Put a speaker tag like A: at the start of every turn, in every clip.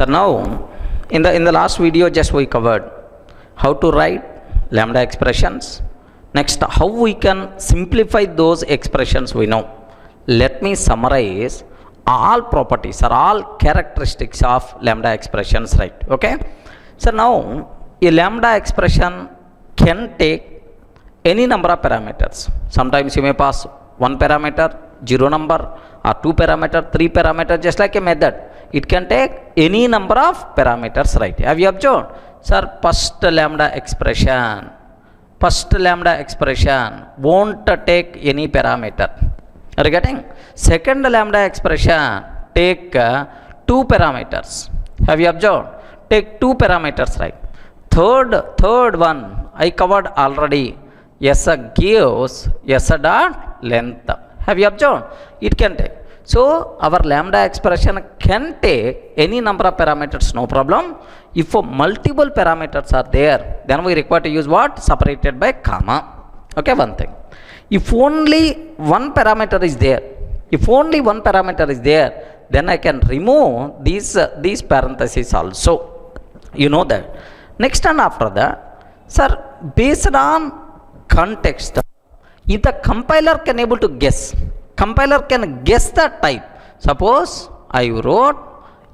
A: So now in the last video just we covered how to write lambda expressions. Next, how we can simplify those expressions we know. Let me summarize all properties or all characteristics of lambda expressions, right? Okay. So now a lambda expression can take any number of parameters. Sometimes you may pass one parameter, zero number, or two parameter, three parameter, just like a method. It can take any number of parameters, right? Have you observed? Sir, first lambda expression won't take any parameter. Are you getting? Second lambda expression take two parameters. Have you observed? Take two parameters, right? Third one I covered already. S gives S dot length. Have you observed? It can take. So our lambda expression can take any number of parameters, no problem. If multiple parameters are there, then we require to use what? Separated by comma. Okay, one thing. If only one parameter is there, then I can remove these parentheses also. You know that. Next and after that, sir, based on context, if the compiler can able to guess, the type. Suppose I wrote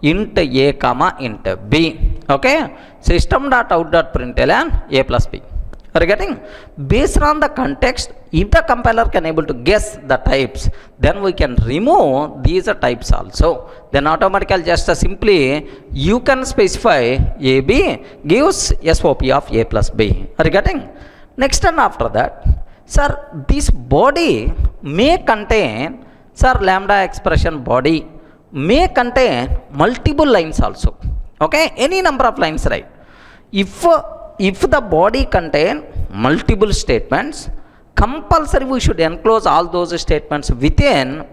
A: int a comma int b. Okay, system.out.println a plus b. Are you getting? Based on the context, if the compiler can able to guess the types, then we can remove these types also. Then automatically just simply you can specify ab gives SOP of a plus b. Are you getting? Next and after that, sir, this body may contain, lambda expression body may contain multiple lines also. Okay, any number of lines, right? If the body contain multiple statements, compulsory we should enclose all those statements within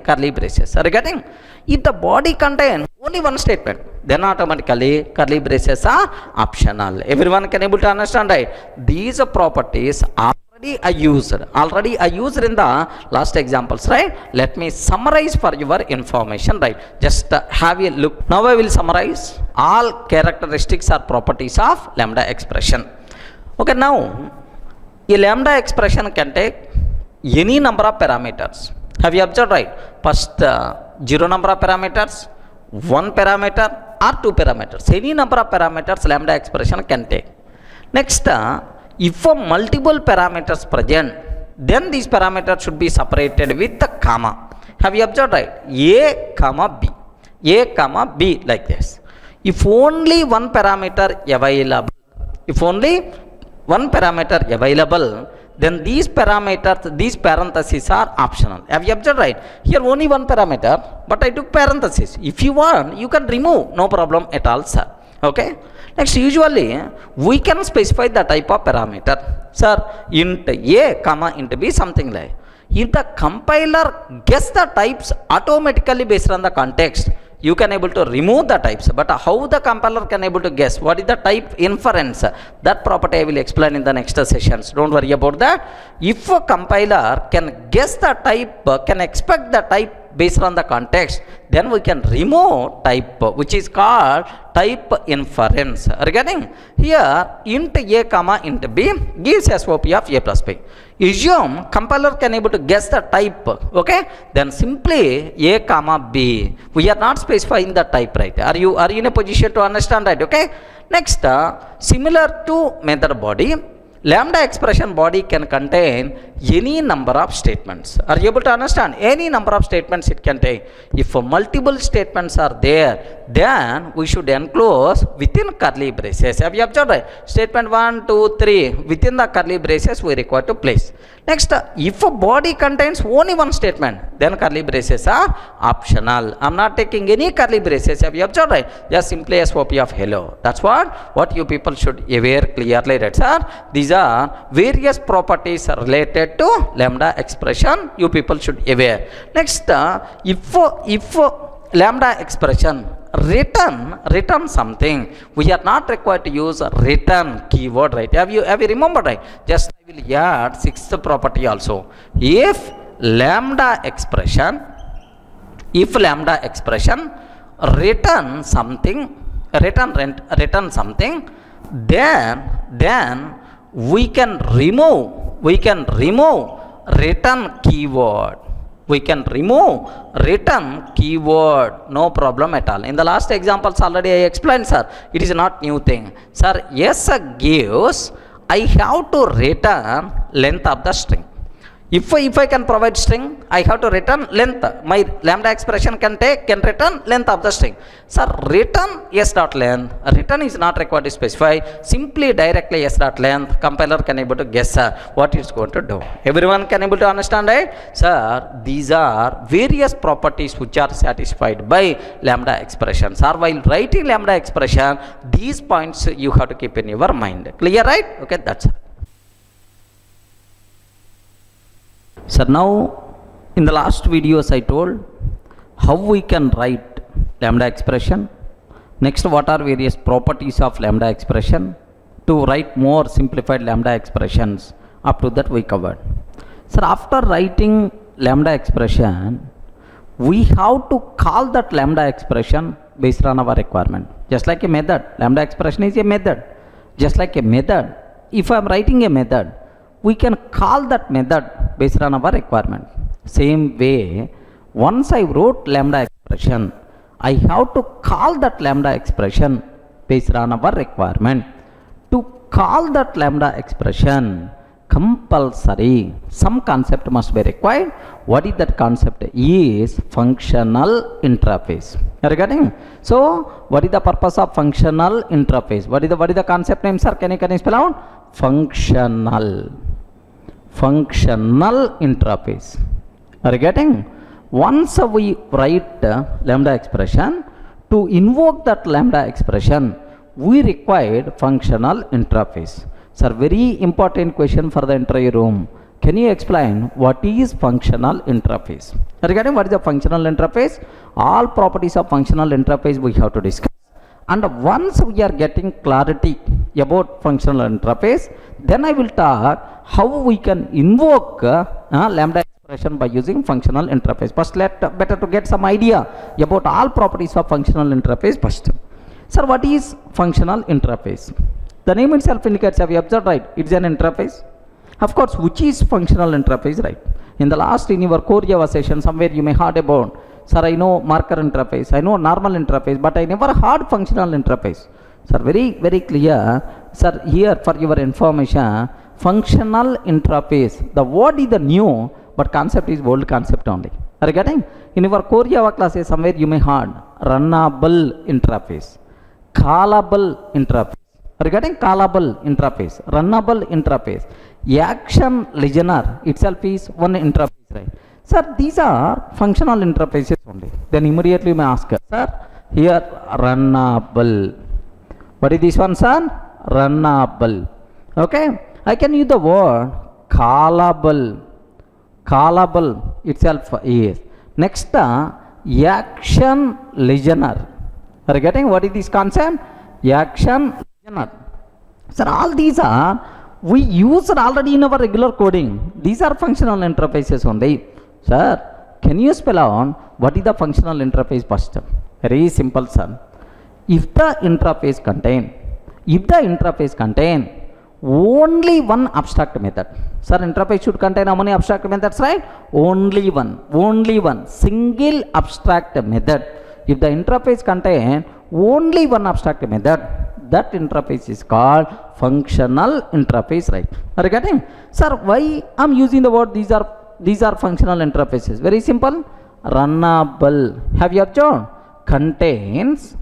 A: curly braces. Are you getting? If the body contain only one statement, then automatically curly braces are optional. Everyone can able to understand, right? These properties already I used in the last examples, right? Let me summarize for your information, right? Just have a look. Now I will summarize all characteristics or properties of lambda expression. Okay, now a lambda expression can take any number of parameters. Have you observed, right? First zero number of parameters, one parameter or two parameters. Any number of parameters lambda expression can take. Next, if multiple parameters present, then these parameters should be separated with the comma. Have you observed, right? A comma b like this. If only one parameter available, then these parentheses are optional. Have you observed, right? Here only one parameter, but I took parentheses. If you want, you can remove, no problem at all, sir. Okay. Next, usually we can specify the type of parameter. Sir, int a comma int b, something like. If the compiler guess the types automatically based on the context, you can able to remove the types. But how the compiler can able to guess what is the type inference, that property I will explain in the next sessions. Don't worry about that. If a compiler can guess the type, can expect the type based on the context, then we can remove type, which is called type inference. Are you getting? Here int a comma int b gives SOP of a plus b. Assume compiler can able to guess the type. Okay, then simply a comma b. We are not specifying the type, right? Are you in a position to understand, right? Okay. Next, similar to method body, lambda expression body can contain any number of statements. Are you able to understand? Any number of statements it can take. If multiple statements are there, then we should enclose within curly braces. Have you observed, right? Statement 1, 2, 3 within the curly braces we require to place. Next, if a body contains only one statement, then curly braces are optional. I am not taking any curly braces. Have you observed, right? Just simply SOP of hello. That's what you people should aware clearly, right, sir? These are various properties related to lambda expression. You people should aware. Next, if lambda expression return something, we are not required to use return keyword, right? Have you remembered, right? Just I will add sixth property also. If lambda expression return something, return something, then we can remove return keyword. We can remove return keyword, no problem at all. In the last examples already I explained, sir. It is not new thing, sir. Yes gives I have to return length of the string. If I can provide string, I have to return length. My lambda expression can return length of the string. Sir, return s dot length. Return is not required to specify. Simply directly s dot length. Compiler can able to guess what it's going to do. Everyone can able to understand, right? Sir, these are various properties which are satisfied by lambda expressions. Or while writing lambda expression, these points you have to keep in your mind. Clear, right? Okay, that's it. Sir, now in the last videos I told how we can write lambda expression. Next, what are various properties of lambda expression to write more simplified lambda expressions. Up to that we covered. Sir, after writing lambda expression, we have to call that lambda expression based on our requirement. Just like a method, lambda expression is a method. Just like a method, if I am writing a method, we can call that method based on our requirement. Same way, once I wrote lambda expression, I have to call that lambda expression based on our requirement. To call that lambda expression, compulsory some concept must be required. What is that concept? Is functional interface. Are you getting? So what is the purpose of functional interface? What is the concept name, sir? Can you spell out? Functional interface. Are you getting? Once we write lambda expression, to invoke that lambda expression, we required functional interface. Sir, very important question for the interview room. Can you explain what is functional interface? Regarding what is the functional interface, all properties of functional interface we have to discuss. And once we are getting clarity about functional interface, then I will talk how we can invoke lambda expression by using functional interface. First, better to get some idea about all properties of functional interface first. Sir, what is functional interface? The name itself indicates, have you observed, right? It's an interface. Of course, which is functional interface, right? In the last, in your core Java session, somewhere you may heard about, sir, I know marker interface, I know normal interface, but I never heard functional interface. Sir, very clear. Sir, here for your information, functional interface, the word is the new, but concept is old concept only. Are you getting? In your core Java classes, somewhere you may heard runnable interface, callable interface. Are you getting? Callable interface, runnable interface, action listener itself is one interface, right? Sir, these are functional interfaces only. Then immediately you may ask, sir, here runnable. What is this one, sir? Runnable. Okay. I can use the word callable. Callable itself is. Next, action listener. Are you getting? What is this concept? Action listener. Sir, all these are we use already in our regular coding. These are functional interfaces only. Sir, can you spell out what is the functional interface first? Very simple, sir. If the interface contain only one abstract method. Sir, interface should contain how many abstract methods, right? Only one single abstract method. If the interface contain only one abstract method, that interface is called functional interface, right? Are you getting? Sir, why I'm using the word these are functional interfaces? Very simple. Runnable. Have you observed? Contains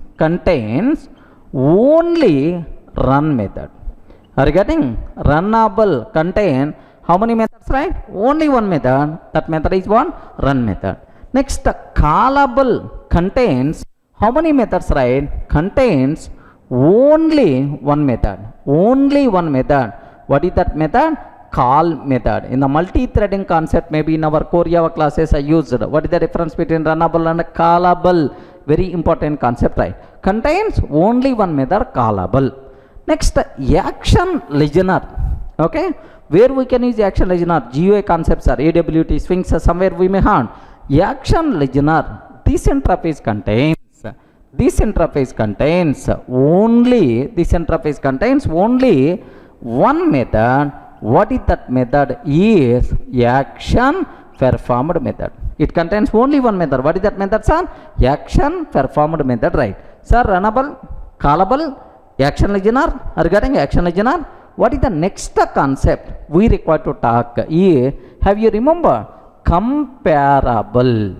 A: only run method. Are you getting? Runnable contain how many methods, right? Only one method. That method is one run method. Next, callable contains how many methods, right? Contains only one method. What is that method? Call method. In the multi-threading concept, maybe in our core Java classes I used. What is the difference between runnable and callable? Very important concept, right? Contains only one method, callable. Next, action listener. Okay, where we can use action listener? GUI concepts are AWT, Sphinx, somewhere we may have action listener. This interface contains this interface contains only one method. What is that method? Is action performed method. It contains only one method. What is that method, sir? Action performed method, right? Sir, runnable, callable, action listener. Regarding action listener, what is the next concept we require to talk? Have you remember comparable?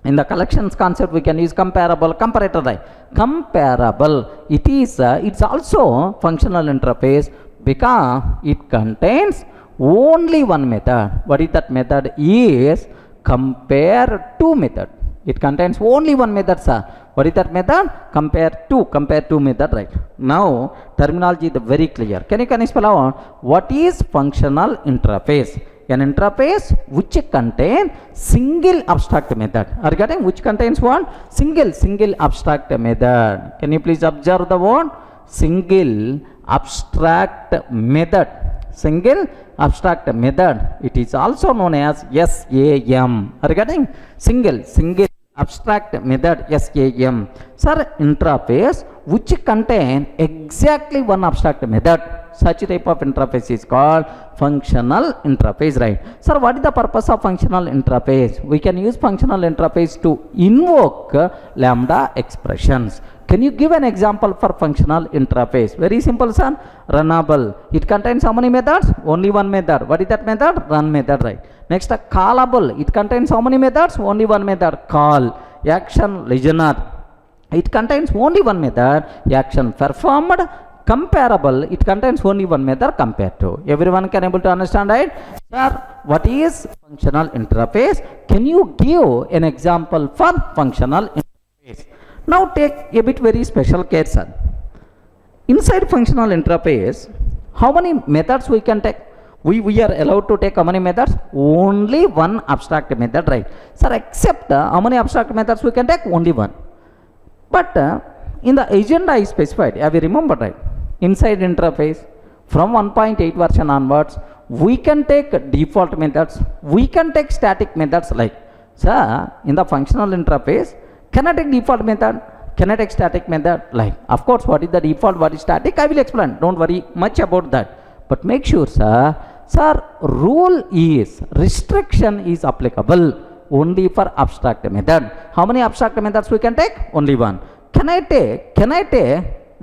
A: In the collections concept we can use comparable, comparator, right? Comparable, it's also functional interface because it contains only one method. What is that method? Is compare to method. It contains only one method, sir. What is that method? Compare to method, right? Now terminology is very clear. Can you spell out what is functional interface? An interface which contain single abstract method. Are you getting? Which contains one? Single abstract method. Can you please observe the word? Single abstract method. Single abstract method. It is also known as SAM. Are you getting? Single abstract method, SAM. Sir, interface which contain exactly one abstract method. Such type of interface is called functional interface, right? Sir, what is the purpose of functional interface? We can use functional interface to invoke lambda expressions. Can you give an example for functional interface? Very simple, sir. Runnable. It contains how many methods? Only one method. What is that method? Run method, right? Next, callable. It contains how many methods? Only one method. Call. Action listener. It contains only one method. Action performed. Comparable, it contains only one method, compare to. Everyone can able to understand, right? Sir, what is functional interface? Can you give an example for functional interface? Now take a bit very special care, sir. Inside functional interface, how many methods we can take? We are allowed to take how many methods? Only one abstract method, right? Sir, except how many abstract methods we can take? Only one. But in the agenda I specified, have you remembered, right? Inside interface, from 1.8 version onwards, we can take default methods, we can take static methods, like, sir, in the functional interface, can I take default method? Can I take static method? Like, of course, what is the default, what is static? I will explain. Don't worry much about that. But make sure, sir, rule is, restriction is applicable only for abstract method. How many abstract methods we can take? Only one. Can I take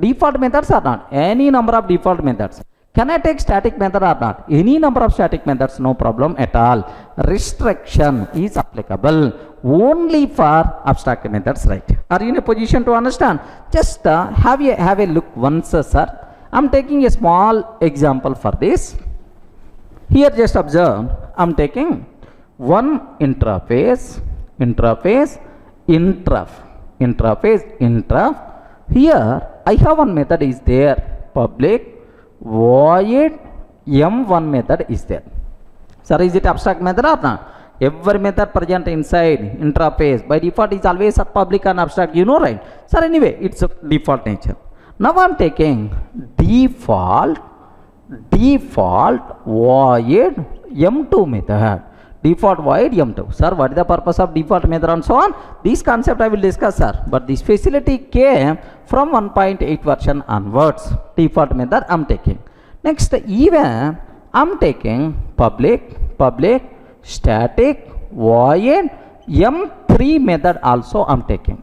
A: default methods or not? Any number of default methods. Can I take static method or not? Any number of static methods, no problem at all. Restriction is applicable only for abstract methods, right? Are you in a position to understand? Just have a look once, sir. I'm taking a small example for this. Here just observe, I'm taking one interface, interrupt. Here I have one method is there, public void m1 method is there. Sir, is it abstract method or not? Every method present inside interface by default is always a public and abstract, you know, right? Sir, anyway, it's a default nature. Now I'm taking default void m2 method. Default void m2. Sir, what is the purpose of default method and so on? This concept I will discuss, sir. But this facility came from 1.8 version onwards. Default method I'm taking. Next, even I'm taking public static void m3 method also I'm taking.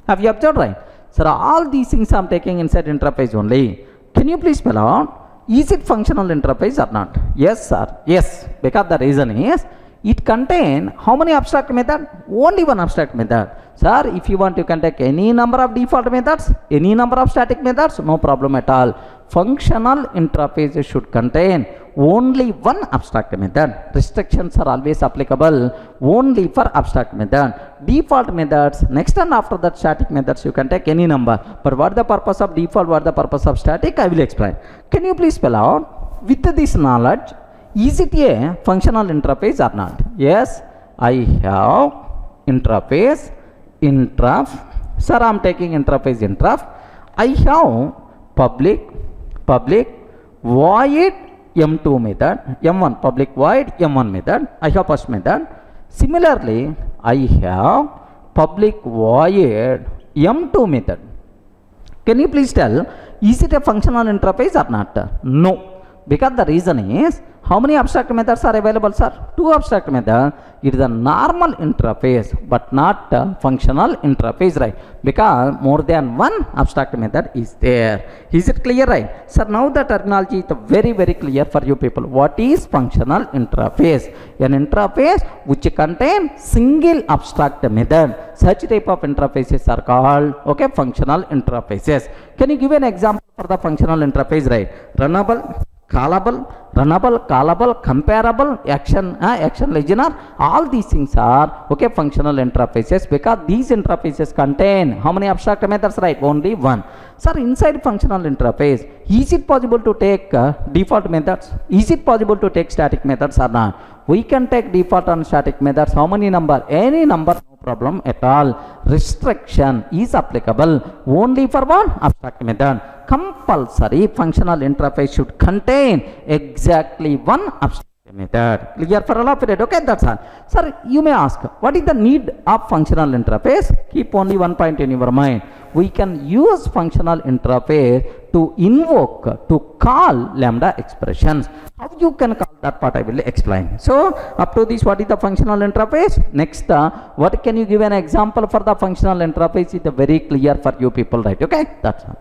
A: Have you observed, right? Sir, all these things I'm taking inside interface only. Can you please spell out? Is it functional interface or not? Yes, sir. Yes. Because the reason is, it contain how many abstract method? Only one abstract method. Sir, if you want, you can take any number of default methods, any number of static methods, no problem at all. Functional interface should contain only one abstract method. Restrictions are always applicable only for abstract method. Default methods, next and after that static methods, you can take any number. But what is the purpose of default, what is the purpose of static, I will explain. Can you please spell out? With this knowledge, is it a functional interface or not? Yes, I have interface, interrupt. Sir, I am taking interface, interrupt. I have public void m2 method, m1 public void m1 method. I have first method. Similarly, I have public void M2 method. Can you please tell, is it a functional interface or not? No, because the reason is, how many abstract methods are available, sir? 2 abstract methods. It is a normal interface but not a functional interface, right? Because more than one abstract method is there. Is it clear, right? Sir, now the terminology is very, very clear for you people. What is functional interface? An interface which contain single abstract method. Such type of interfaces are called, okay, functional interfaces. Can you give an example for the functional interface, right? Runnable, callable, comparable, action listener, all these things are, okay, functional interfaces, because these interfaces contain how many abstract methods, right? Only one. Sir, inside functional interface, is it possible to take default methods? Is it possible to take static methods or not? We can take default and static methods. How many number? Any number, no problem at all. Restriction is applicable only for one abstract method. Compulsory functional interface should contain exactly one abstract method. Clear for all of it? Okay, that's all. Sir, you may ask, what is the need of functional interface? Keep only one point in your mind. We can use functional interface to invoke, to call lambda expressions. How you can call that part I will explain. So up to this, what is the functional interface? Next, what can you give an example for the functional interface? Is very clear for you people, right? Okay, that's all.